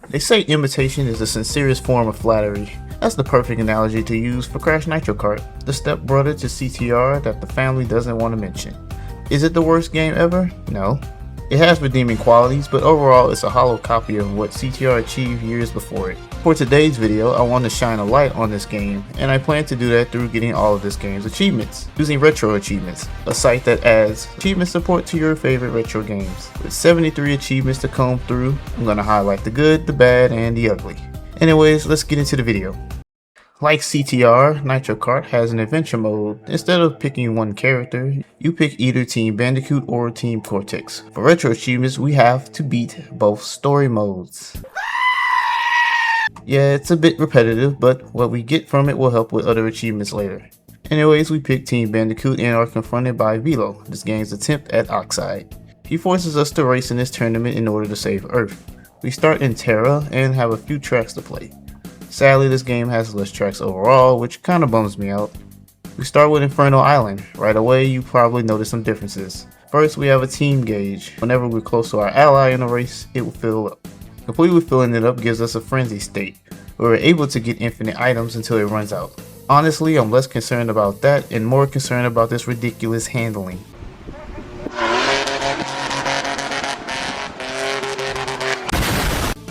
They say imitation is the sincerest form of flattery. That's the perfect analogy to use for Crash Nitro Kart, the stepbrother to CTR that the family doesn't want to mention. Is it the worst game ever? No. It has redeeming qualities, but overall it's a hollow copy of what CTR achieved years before it. For today's video, I want to shine a light on this game, and I plan to do that through getting all of this game's achievements, using RetroAchievements, a site that adds achievement support to your favorite retro games. With 73 achievements to comb through, I'm going to highlight the good, the bad, and the ugly. Anyways, let's get into the video. Like CTR, Nitro Kart has an adventure mode. Instead of picking one character, you pick either Team Bandicoot or Team Cortex. For retro achievements, we have to beat both story modes. Yeah, it's a bit repetitive, but what we get from it will help with other achievements later. Anyways, we pick Team Bandicoot and are confronted by Velo, this game's attempt at Oxide. He forces us to race in this tournament in order to save Earth. We start in Terra and have a few tracks to play. Sadly, this game has less tracks overall, which kinda bums me out. We start with Inferno Island. Right away, you probably notice some differences. First, we have a team gauge. Whenever we're close to our ally in a race, it will fill up. Completely filling it up gives us a frenzy state, where we're able to get infinite items until it runs out. Honestly, I'm less concerned about that and more concerned about this ridiculous handling.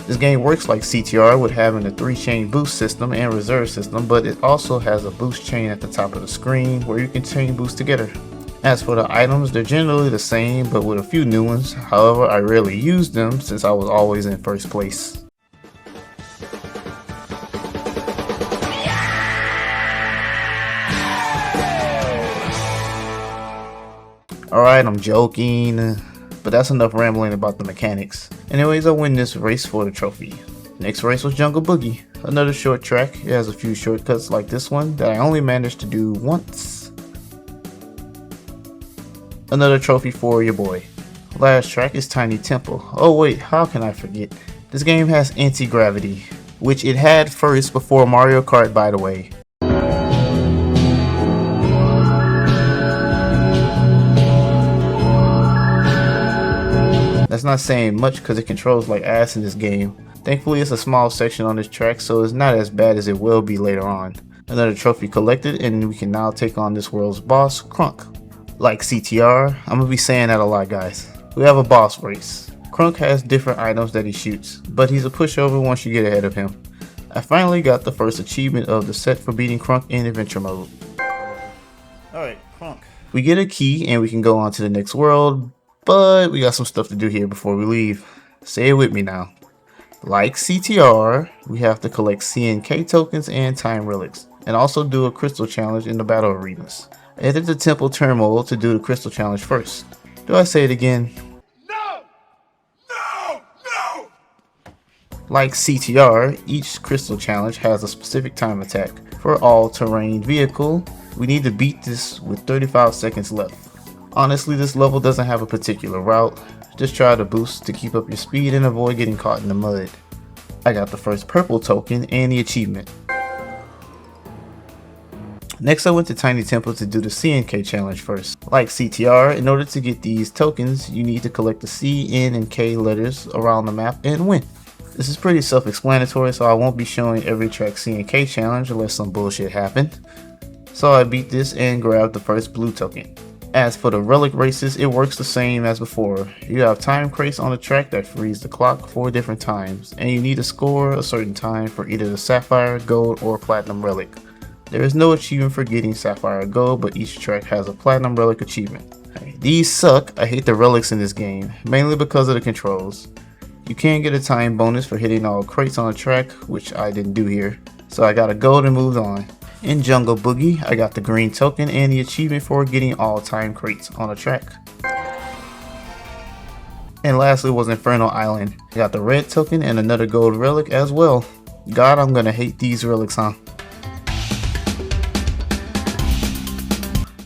This game works like CTR with having a 3-chain boost system and reserve system, but it also has a boost chain at the top of the screen where you can chain boost together. As for the items, they're generally the same but with a few new ones, however I rarely use them since I was always in first place. Alright, I'm joking. But that's enough rambling about the mechanics. Anyways, I win this race for the trophy. Next race was Jungle Boogie, another short track. It has a few shortcuts like this one that I only managed to do once. Another trophy for your boy. Last track is Tiny Temple. Oh wait, how can I forget? This game has anti-gravity, which it had first before Mario Kart, by the way. That's not saying much because it controls like ass in this game. Thankfully it's a small section on this track, so it's not as bad as it will be later on. Another trophy collected, and we can now take on this world's boss, Crunk. Like CTR, I'm gonna be saying that a lot, guys. We have a boss race. Crunk has different items that he shoots, but he's a pushover once you get ahead of him. I finally got the first achievement of the set for beating Crunk in adventure mode. Alright, Crunk. We get a key and we can go on to the next world, but we got some stuff to do here before we leave. Say it with me now. Like CTR, we have to collect CNK tokens and time relics, and also do a crystal challenge in the battle arenas. Enter the temple turmoil to do the crystal challenge first. Do I say it again? No! No! No! Like CTR, each crystal challenge has a specific time attack. For all-terrain vehicle, we need to beat this with 35 seconds left. Honestly, this level doesn't have a particular route. Just try to boost to keep up your speed and avoid getting caught in the mud. I got the first purple token and the achievement. Next I went to Tiny Temple to do the CNK challenge first. Like CTR, in order to get these tokens, you need to collect the C, N, and K letters around the map and win. This is pretty self-explanatory, so I won't be showing every track CNK challenge unless some bullshit happened. So I beat this and grabbed the first blue token. As for the Relic Races, it works the same as before. You have time crates on the track that freeze the clock 4 different times, and you need to score a certain time for either the Sapphire, Gold, or Platinum Relic. There is no achievement for getting Sapphire or Gold, but each track has a Platinum Relic achievement. These suck. I hate the relics in this game, mainly because of the controls. You can get a time bonus for hitting all crates on the track, which I didn't do here, so I got a gold and moved on. In Jungle Boogie, I got the green token and the achievement for getting all time crates on a track. And lastly was Inferno Island. I got the red token and another gold relic as well. God, I'm gonna hate these relics, huh?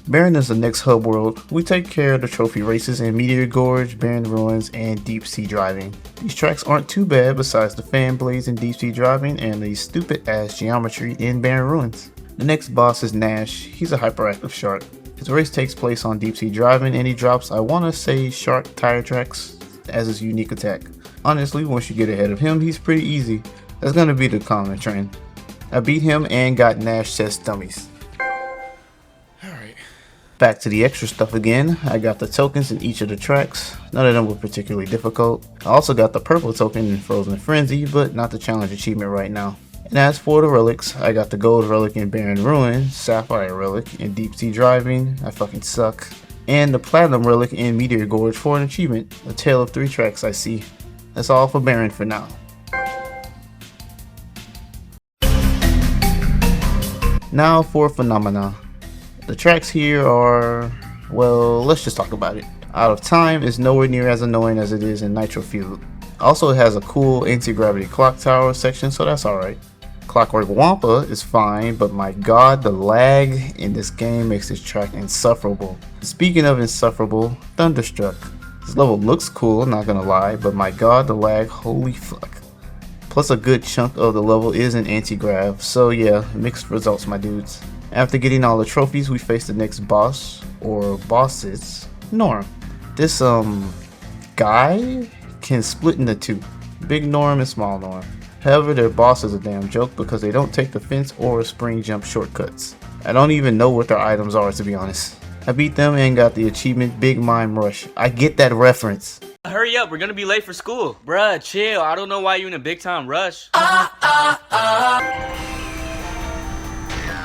Barin is the next hub world. We take care of the trophy races in Meteor Gorge, Barin Ruins, and Deep Sea Driving. These tracks aren't too bad besides the fan blades in Deep Sea Driving and the stupid ass geometry in Barin Ruins. The next boss is Nash. He's a hyperactive shark. His race takes place on Deep Sea Driving and he drops, I wanna say, shark tire tracks as his unique attack. Honestly, once you get ahead of him, he's pretty easy. That's gonna be the common trend. I beat him and got Nash chest dummies. Alright. Back to the extra stuff again. I got the tokens in each of the tracks. None of them were particularly difficult. I also got the purple token in Frozen Frenzy, but not the challenge achievement right now. And as for the relics, I got the gold relic in Barin Ruin, sapphire relic in Deep Sea Driving, I fucking suck, and the platinum relic in Meteor Gorge for an achievement. A tale of 3 tracks I see. That's all for Barin for now. Now for Phenomena. The tracks here are, well, let's just talk about it. Out of Time is nowhere near as annoying as it is in Nitro Field. Also, it has a cool anti-gravity clock tower section, so that's alright. Clockwork Wampa is fine, but my god, the lag in this game makes this track insufferable. Speaking of insufferable, Thunderstruck. This level looks cool, not gonna lie, but my god, the lag, holy fuck. Plus a good chunk of the level is an anti-grav, so yeah, mixed results my dudes. After getting all the trophies, we face the next boss, or bosses, Norm. This guy can split into 2, Big Norm and Small Norm. However, their boss is a damn joke because they don't take the fence or spring jump shortcuts. I don't even know what their items are, to be honest. I beat them and got the achievement Big Mime Rush. I get that reference. Hurry up, we're gonna be late for school. Bruh, chill, I don't know why you in a big time rush.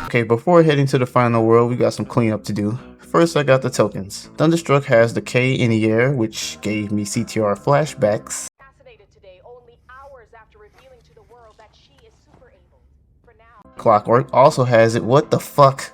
Okay, before heading to the final world, we got some cleanup to do. First, I got the tokens. Thunderstruck has the K in the air, which gave me CTR flashbacks. Clockwork also has it. What the fuck?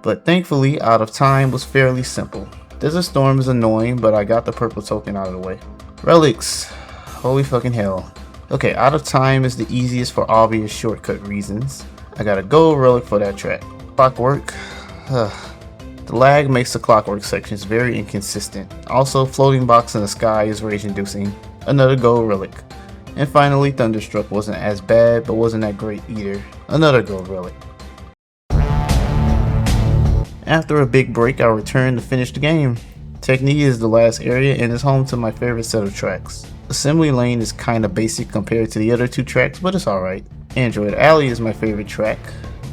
But thankfully, Out of Time was fairly simple. Desert Storm is annoying, but I got the purple token out of the way. Relics. Holy fucking hell. Okay, Out of Time is the easiest for obvious shortcut reasons. I got a gold relic for that track. Clockwork. The lag makes the Clockwork sections very inconsistent. Also, floating box in the sky is rage inducing. Another gold relic. And finally, Thunderstruck wasn't as bad, but wasn't that great either. Another gold relic. After a big break, I returned to finish the game. Teknee is the last area and is home to my favorite set of tracks. Assembly Lane is kinda basic compared to the other 2 tracks, but it's alright. Android Alley is my favorite track,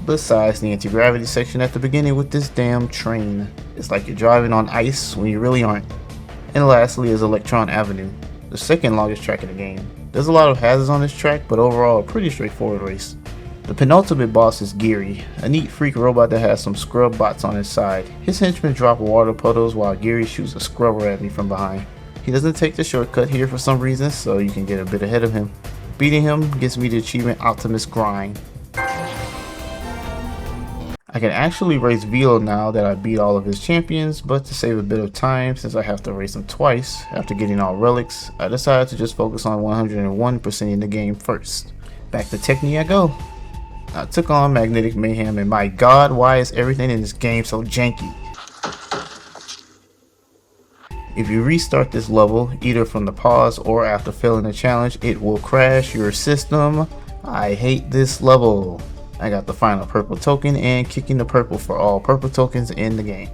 besides the anti-gravity section at the beginning with this damn train. It's like you're driving on ice when you really aren't. And lastly is Electron Avenue, the second longest track in the game. There's a lot of hazards on this track, but overall a pretty straightforward race. The penultimate boss is Geary, a neat freak robot that has some scrub bots on his side. His henchmen drop water puddles while Geary shoots a scrubber at me from behind. He doesn't take the shortcut here for some reason, so you can get a bit ahead of him. Beating him gets me the achievement Optimus Grind. I can actually race Velo now that I beat all of his champions, but to save a bit of time since I have to race him twice after getting all relics, I decided to just focus on 101% in the game first. Back to Teknee I go. I took on Magnetic Mayhem and my god, why is everything in this game so janky? If you restart this level, either from the pause or after failing the challenge, it will crash your system. I hate this level. I got the final purple token and kicking the purple for all purple tokens in the game.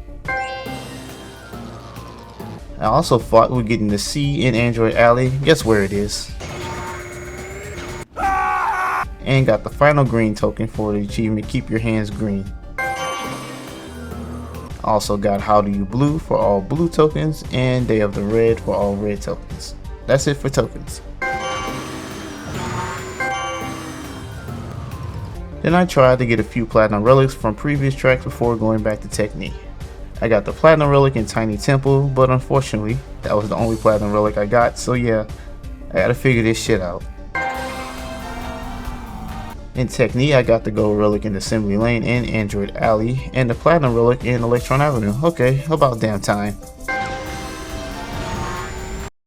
I also fought with getting the C in Android Alley. Guess where it is? And got the final green token for the achievement Keep Your Hands Green. Also got How Do You Blue for all blue tokens and Day of the Red for all red tokens. That's it for tokens. Then I tried to get a few platinum relics from previous tracks before going back to Teknee. I got the platinum relic in Tiny Temple, but unfortunately, that was the only platinum relic I got, so yeah, I gotta figure this shit out. In Teknee, I got the gold relic in Assembly Lane and Android Alley, and the platinum relic in Electron Avenue. Okay, about damn time.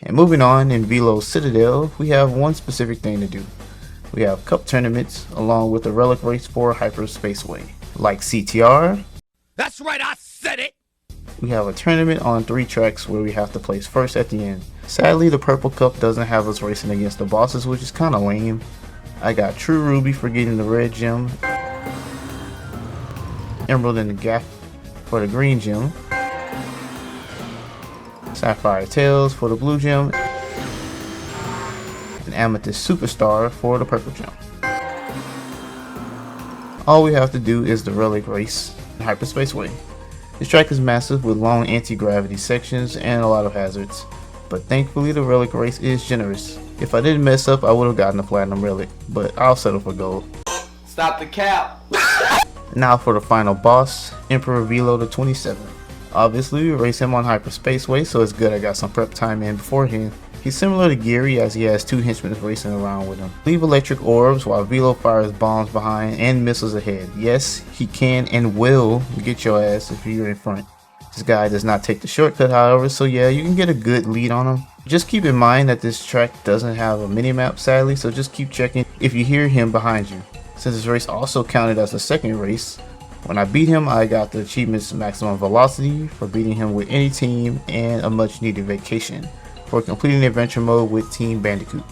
And moving on, in Velo Citadel, we have one specific thing to do. We have cup tournaments along with the Relic Race for Hyperspaceway. Like CTR, that's right, I said it! We have a tournament on 3 tracks where we have to place first at the end. Sadly, the purple cup doesn't have us racing against the bosses, which is kinda lame. I got True Ruby for getting the red gem, Emerald in the Gap for the green gem, Sapphire Tails for the blue gem, Amethyst Superstar for the purple jump. All we have to do is the Relic Race in Hyperspace Way. This track is massive with long anti-gravity sections and a lot of hazards, but thankfully the Relic Race is generous. If I didn't mess up, I would have gotten a Platinum Relic, but I'll settle for gold. Stop the cap. Now for the final boss, Emperor Velo the 27. Obviously we race him on Hyperspace Way, so it's good I got some prep time in beforehand. He's similar to Geary as he has 2 henchmen racing around with him. Leave electric orbs while Velo fires bombs behind and missiles ahead. Yes, he can and will get your ass if you're in front. This guy does not take the shortcut however, so yeah, you can get a good lead on him. Just keep in mind that this track doesn't have a minimap sadly, so just keep checking if you hear him behind you. Since this race also counted as a second race, when I beat him I got the achievements maximum velocity for beating him with any team and a much needed vacation for completing adventure mode with Team Bandicoot.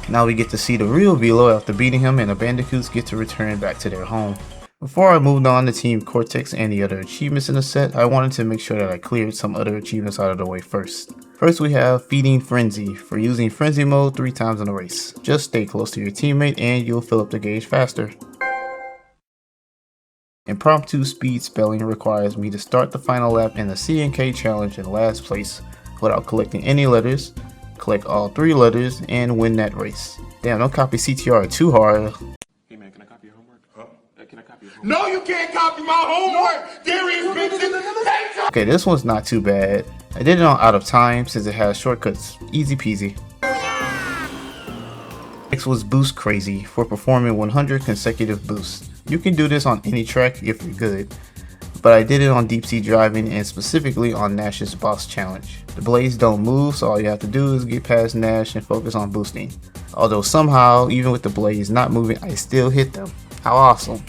Now we get to see the real Velo after beating him, and the Bandicoots get to return back to their home. Before I moved on to Team Cortex and the other achievements in the set, I wanted to make sure that I cleared some other achievements out of the way first. First we have Feeding Frenzy for using Frenzy mode 3 times in a race. Just stay close to your teammate and you'll fill up the gauge faster. Impromptu speed spelling requires me to start the final lap in the C&K challenge in last place without collecting any letters, collect all 3 letters, and win that race. Damn, don't copy CTR too hard. Hey man, can I copy your homework? Can I copy your homework? No, you can't copy my homework. There is bitches. Okay, this one's not too bad. I did it on out of time since it has shortcuts. Easy peasy. Next was Boost Crazy for performing 100 consecutive boosts. You can do this on any track if you're good, but I did it on Deep Sea Driving and specifically on Nash's boss challenge. The blades don't move, so all you have to do is get past Nash and focus on boosting. Although somehow, even with the blades not moving, I still hit them. How awesome.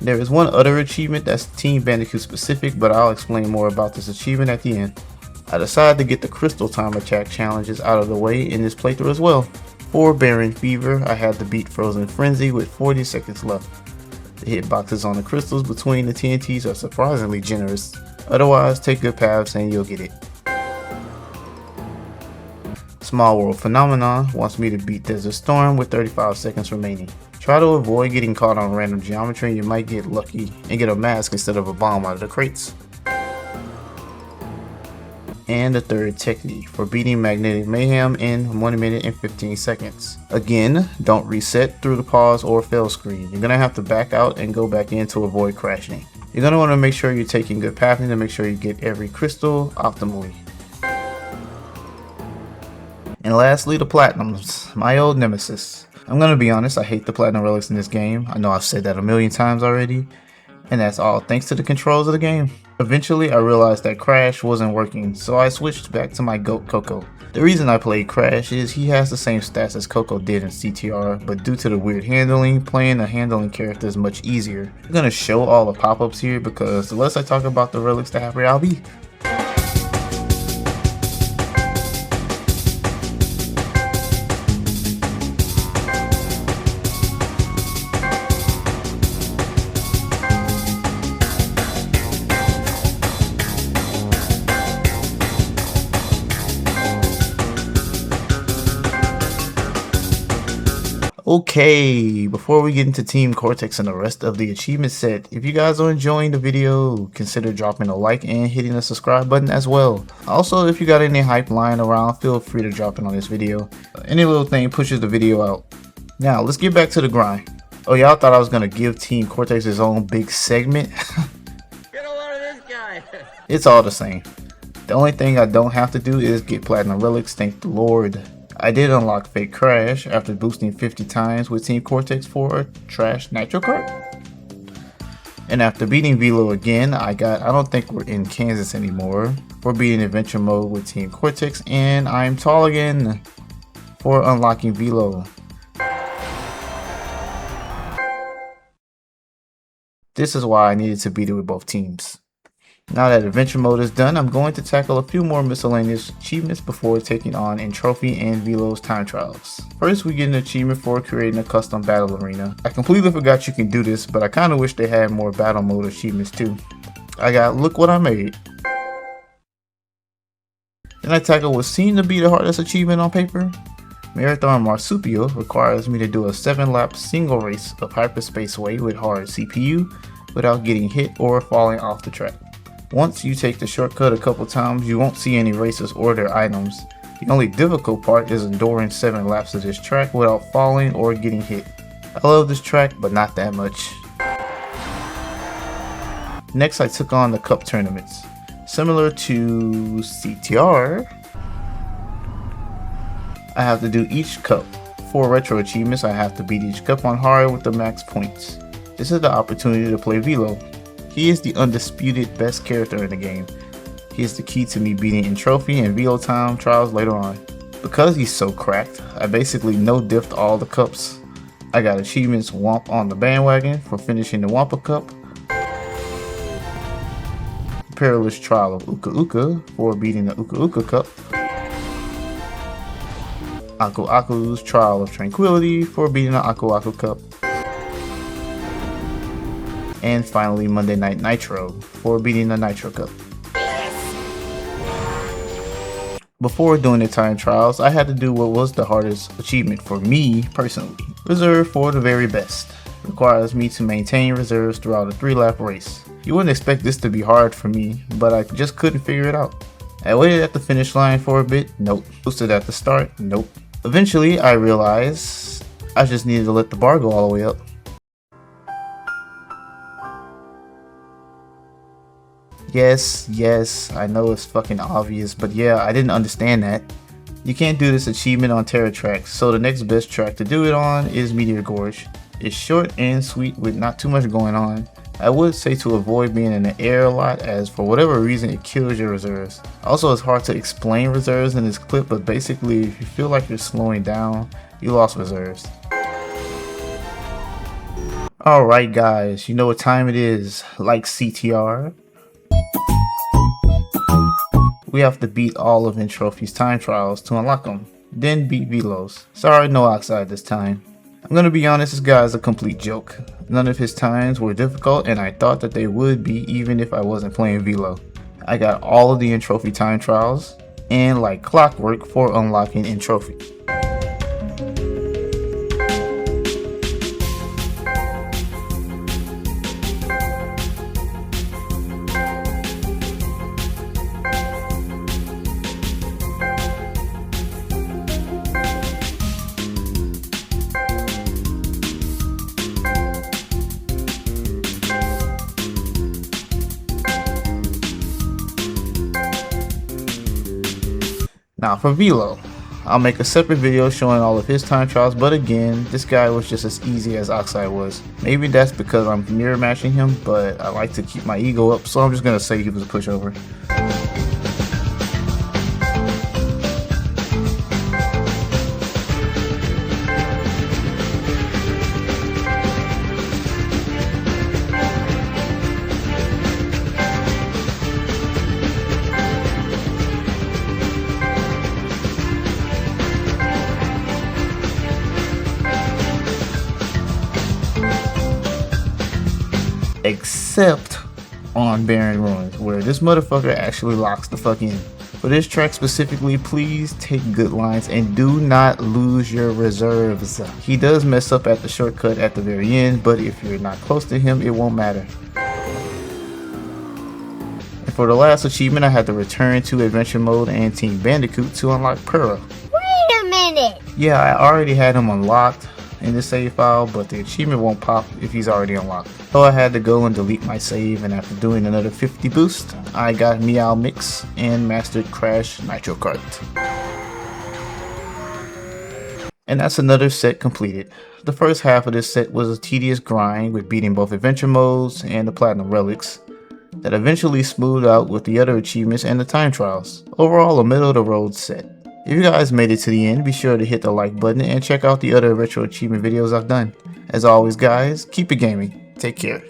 There is one other achievement that's Team Bandicoot specific, but I'll explain more about this achievement at the end. I decided to get the Crystal Time Attack challenges out of the way in this playthrough as well. For Barin Fever, I had to beat Frozen Frenzy with 40 seconds left. The hitboxes on the crystals between the TNTs are surprisingly generous. Otherwise, take good paths and you'll get it. Small World Phenomenon wants me to beat Desert Storm with 35 seconds remaining. Try to avoid getting caught on random geometry and you might get lucky and get a mask instead of a bomb out of the crates. And the third Teknee for beating Magnetic Mayhem in 1 minute and 15 seconds. Again, don't reset through the pause or fail screen. You're going to have to back out and go back in to avoid crashing. You're going to want to make sure you're taking good pathing to make sure you get every crystal optimally. And lastly, the Platinums, my old nemesis. I'm going to be honest, I hate the Platinum Relics in this game. I know I've said that a million times already. And that's all thanks to the controls of the game. Eventually I realized that Crash wasn't working, so I switched back to my GOAT Coco. The reason I played Crash is he has the same stats as Coco did in CTR, but due to the weird handling, playing a handling character is much easier. I'm gonna show all the pop-ups here because the less I talk about the relics, the happier I'll be. Okay, before we get into Team Cortex and the rest of the achievement set, if you guys are enjoying the video, consider dropping a like and hitting the subscribe button as well. Also, if you got any hype lying around, feel free to drop it on this video. Any little thing pushes the video out. Now, let's get back to the grind. Oh, y'all thought I was going to give Team Cortex his own big segment? Get a load of this guy. It's all the same. The only thing I don't have to do is get Platinum Relics, thank the Lord. I did unlock Fake Crash after boosting 50 times with Team Cortex for Crash Nitro Kart. And after beating Velo again, I don't think we're in Kansas anymore, for beating Adventure Mode with Team Cortex, and I'm tall again for unlocking Velo. This is why I needed to beat it with both teams. Now that adventure mode is done, I'm going to tackle a few more miscellaneous achievements before taking on Trophy and Velo's time trials. First, we get an achievement for creating a custom battle arena. I completely forgot you can do this, but I kinda wish they had more battle mode achievements too. I got look what I made. Then I tackle what seemed to be the hardest achievement on paper. Marathon Marsupial requires me to do a 7-lap single race of Hyperspace Way with hard CPU without getting hit or falling off the track. Once you take the shortcut a couple times, you won't see any racers or their items. The only difficult part is enduring 7 laps of this track without falling or getting hit. I love this track, but not that much. Next, I took on the cup tournaments. Similar to CTR, I have to do each cup. For retro achievements, I have to beat each cup on hard with the max points. This is the opportunity to play Velo. He is the undisputed best character in the game. He is the key to me beating Trophy and Velo time trials later on. Because he's so cracked, I basically no-diffed all the cups. I got achievements Womp on the bandwagon for finishing the Wampa Cup, Perilous Trial of Uka Uka for beating the Uka Uka Cup, Aku Aku's Trial of Tranquility for beating the Aku Aku Cup, and finally Monday Night Nitro for beating the Nitro Cup. Before doing the time trials, I had to do what was the hardest achievement for me personally. Reserve for the very best. Requires me to maintain reserves throughout a 3-lap race. You wouldn't expect this to be hard for me, but I just couldn't figure it out. I waited at the finish line for a bit, nope. Boosted at the start, nope. Eventually, I realized I just needed to let the bar go all the way up. Yes, I know it's fucking obvious, but yeah, I didn't understand that. You can't do this achievement on Terra tracks, so the next best track to do it on is Meteor Gorge. It's short and sweet with not too much going on. I would say to avoid being in the air a lot, as for whatever reason it kills your reserves. Also, it's hard to explain reserves in this clip, but basically if you feel like you're slowing down, you lost reserves. Alright guys, you know what time it is. Like CTR, we have to beat all of Trophy's time trials to unlock them, then beat Velo's. Sorry, no Oxide this time. I'm gonna be honest, this guy is a complete joke. None of his times were difficult, and I thought that they would be even if I wasn't playing Velo. I got all of the Trophy time trials, and like clockwork for unlocking Trophy. Now for Velo, I'll make a separate video showing all of his time trials, but again, this guy was just as easy as Oxide was. Maybe that's because I'm mirror matching him, but I like to keep my ego up, so I'm just gonna say he was a pushover. Except on Barin Ruins, where this motherfucker actually locks the fuck in. For this track specifically, please take good lines and do not lose your reserves. He does mess up at the shortcut at the very end, but if you're not close to him, it won't matter. And for the last achievement, I had to return to Adventure Mode and Team Bandicoot to unlock Terra. Wait a minute! Yeah, I already had him unlocked in the save file, but the achievement won't pop if he's already unlocked. So I had to go and delete my save, and after doing another 50 boost, I got Meow Mix and mastered Crash Nitro Kart. And that's another set completed. The first half of this set was a tedious grind with beating both adventure modes and the platinum relics that eventually smoothed out with the other achievements and the time trials. Overall, a middle of the road set. If you guys made it to the end, be sure to hit the like button and check out the other retro achievement videos I've done. As always guys, keep it gaming. Take care.